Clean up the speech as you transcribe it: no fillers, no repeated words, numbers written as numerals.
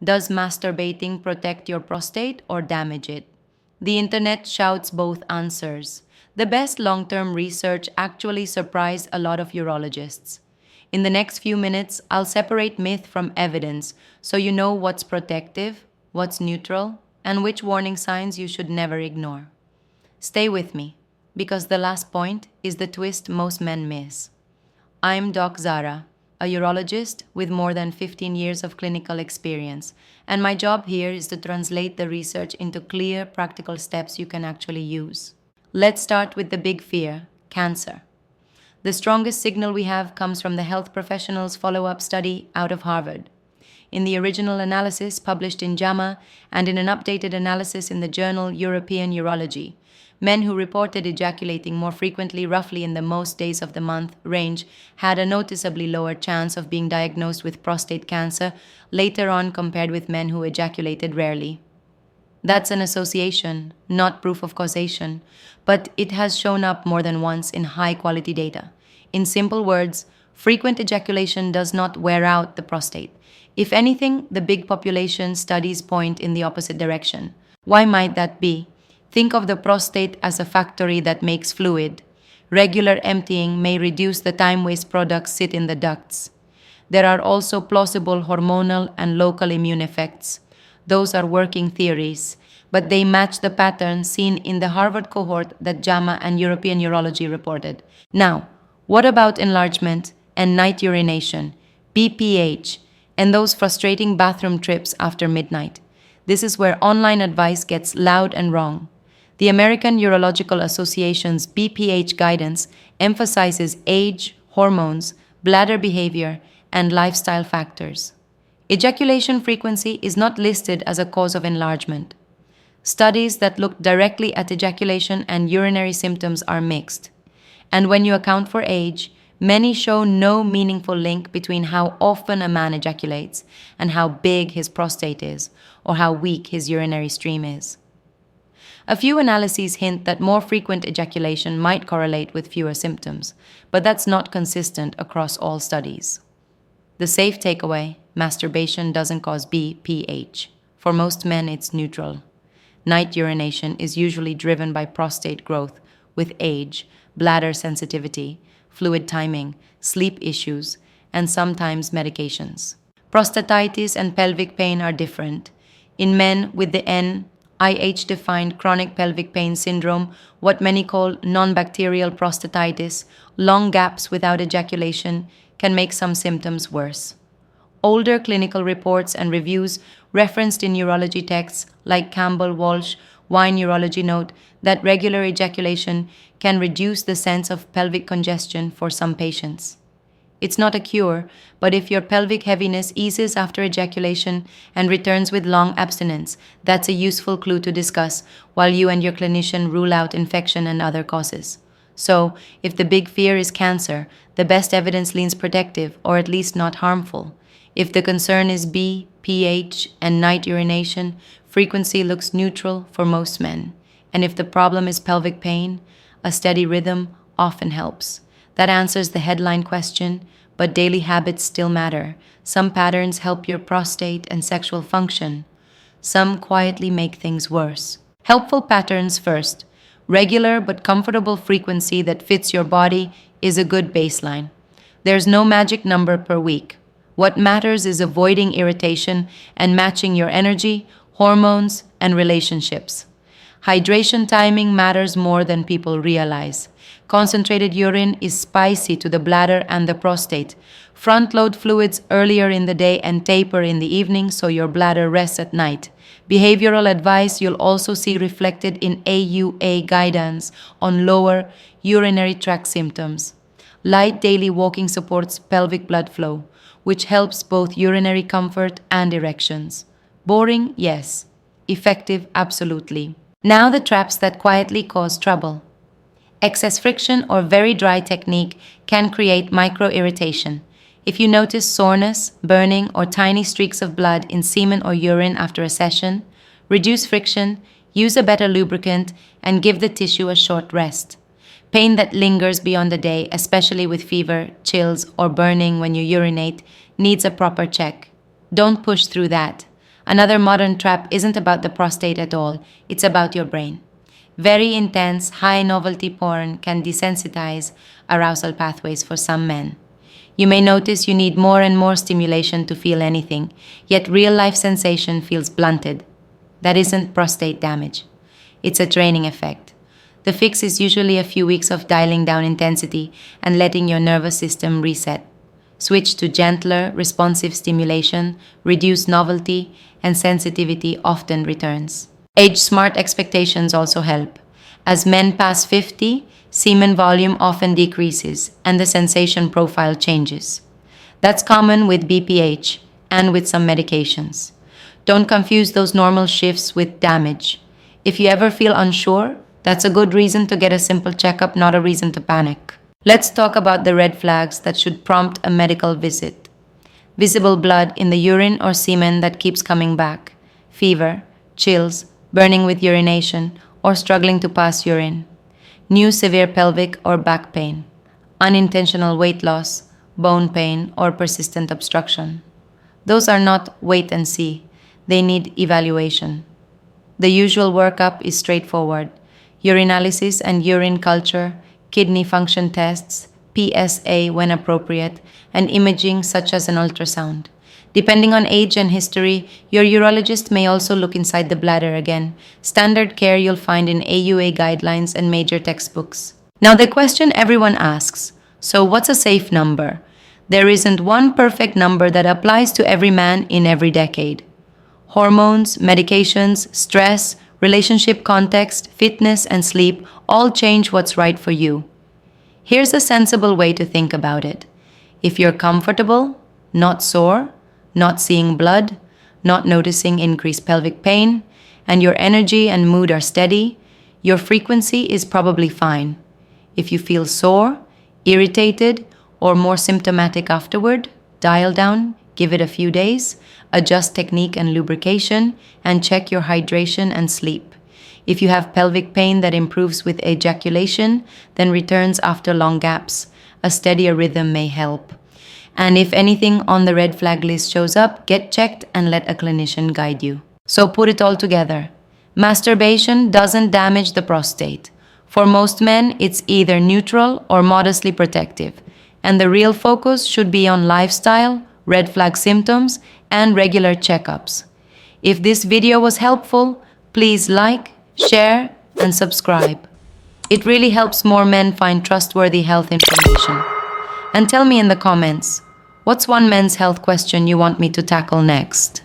Does masturbating protect your prostate or damage it? The internet shouts both answers. The best long term research actually surprised a lot of urologists. In the next few minutes, I'll separate myth from evidence so you know what's protective, what's neutral, and which warning signs you should never ignore. Stay with me, because the last point is the twist most men miss. I'm Doc Zara, a urologist with more than 15 years of clinical experience, and my job here is to translate the research into clear, practical steps you can actually use. Let's start with the big fear, cancer. The strongest signal we have comes from the health professionals' follow-up study out of Harvard. In the original analysis published in JAMA and in an updated analysis in the journal European Urology, men who reported ejaculating more frequently, roughly in the most days of the month range, had a noticeably lower chance of being diagnosed with prostate cancer later on compared with men who ejaculated rarely. That's an association, not proof of causation, but it has shown up more than once in high-quality data. In simple words, frequent ejaculation does not wear out the prostate. If anything, the big population studies point in the opposite direction. Why might that be? Think of the prostate as a factory that makes fluid. Regular emptying may reduce the time waste products sit in the ducts. There are also plausible hormonal and local immune effects. Those are working theories, but they match the pattern seen in the Harvard cohort that JAMA and European Urology reported. Now, what about enlargement and night urination, BPH, and those frustrating bathroom trips after midnight? This is where online advice gets loud and wrong. The American Urological Association's BPH guidance emphasizes age, hormones, bladder behavior, and lifestyle factors. Ejaculation frequency is not listed as a cause of enlargement. Studies that look directly at ejaculation and urinary symptoms are mixed. And when you account for age, many show no meaningful link between how often a man ejaculates and how big his prostate is or how weak his urinary stream is. A few analyses hint that more frequent ejaculation might correlate with fewer symptoms, but that's not consistent across all studies. The safe takeaway: masturbation doesn't cause BPH. For most men, it's neutral. Night urination is usually driven by prostate growth with age, bladder sensitivity, fluid timing, sleep issues, and sometimes medications. Prostatitis and pelvic pain are different. In men with the NIH-defined chronic pelvic pain syndrome, what many call non-bacterial prostatitis, long gaps without ejaculation can make some symptoms worse. Older clinical reports and reviews referenced in urology texts like Campbell-Walsh, Wine Urology note that regular ejaculation can reduce the sense of pelvic congestion for some patients. It's not a cure, but if your pelvic heaviness eases after ejaculation and returns with long abstinence, that's a useful clue to discuss while you and your clinician rule out infection and other causes. So, if the big fear is cancer, the best evidence leans protective, or at least not harmful. If the concern is B, pH, and night urination, frequency looks neutral for most men. And if the problem is pelvic pain, a steady rhythm often helps. That answers the headline question, but daily habits still matter. Some patterns help your prostate and sexual function. Some quietly make things worse. Helpful patterns first. Regular but comfortable frequency that fits your body is a good baseline. There's no magic number per week. What matters is avoiding irritation and matching your energy, hormones, and relationships. Hydration timing matters more than people realize. Concentrated urine is spicy to the bladder and the prostate. Front-load fluids earlier in the day and taper in the evening so your bladder rests at night. Behavioral advice you'll also see reflected in AUA guidance on lower urinary tract symptoms. Light daily walking supports pelvic blood flow, which helps both urinary comfort and erections. Boring? Yes. Effective? Absolutely. Now the traps that quietly cause trouble. Excess friction or very dry technique can create micro-irritation. If you notice soreness, burning, or tiny streaks of blood in semen or urine after a session, reduce friction, use a better lubricant, and give the tissue a short rest. Pain that lingers beyond the day, especially with fever, chills, or burning when you urinate, needs a proper check. Don't push through that. Another modern trap isn't about the prostate at all, it's about your brain. Very intense, high novelty porn can desensitize arousal pathways for some men. You may notice you need more and more stimulation to feel anything, yet real life sensation feels blunted. That isn't prostate damage. It's a training effect. The fix is usually a few weeks of dialing down intensity and letting your nervous system reset. Switch to gentler, responsive stimulation, reduce novelty, and sensitivity often returns. Age-smart expectations also help. As men pass 50, semen volume often decreases and the sensation profile changes. That's common with BPH and with some medications. Don't confuse those normal shifts with damage. If you ever feel unsure, that's a good reason to get a simple checkup, not a reason to panic. Let's talk about the red flags that should prompt a medical visit. Visible blood in the urine or semen that keeps coming back, fever, chills, burning with urination, or struggling to pass urine. New severe pelvic or back pain, unintentional weight loss, bone pain, or persistent obstruction. Those are not wait and see. They need evaluation. The usual workup is straightforward. Urinalysis and urine culture, kidney function tests, PSA when appropriate, and imaging such as an ultrasound. Depending on age and history, your urologist may also look inside the bladder again. Standard care you'll find in AUA guidelines and major textbooks. Now the question everyone asks, so what's a safe number? There isn't one perfect number that applies to every man in every decade. Hormones, medications, stress, relationship context, fitness, and sleep all change what's right for you. Here's a sensible way to think about it. If you're comfortable, not sore, not seeing blood, not noticing increased pelvic pain, and your energy and mood are steady, your frequency is probably fine. If you feel sore, irritated, or more symptomatic afterward, dial down, give it a few days, adjust technique and lubrication, and check your hydration and sleep. If you have pelvic pain that improves with ejaculation, then returns after long gaps, a steadier rhythm may help. And if anything on the red flag list shows up, get checked and let a clinician guide you. So put it all together. Masturbation doesn't damage the prostate. For most men, it's either neutral or modestly protective. And the real focus should be on lifestyle, red flag symptoms, and regular checkups. If this video was helpful, please like, share, and subscribe. It really helps more men find trustworthy health information. And tell me in the comments, what's one men's health question you want me to tackle next?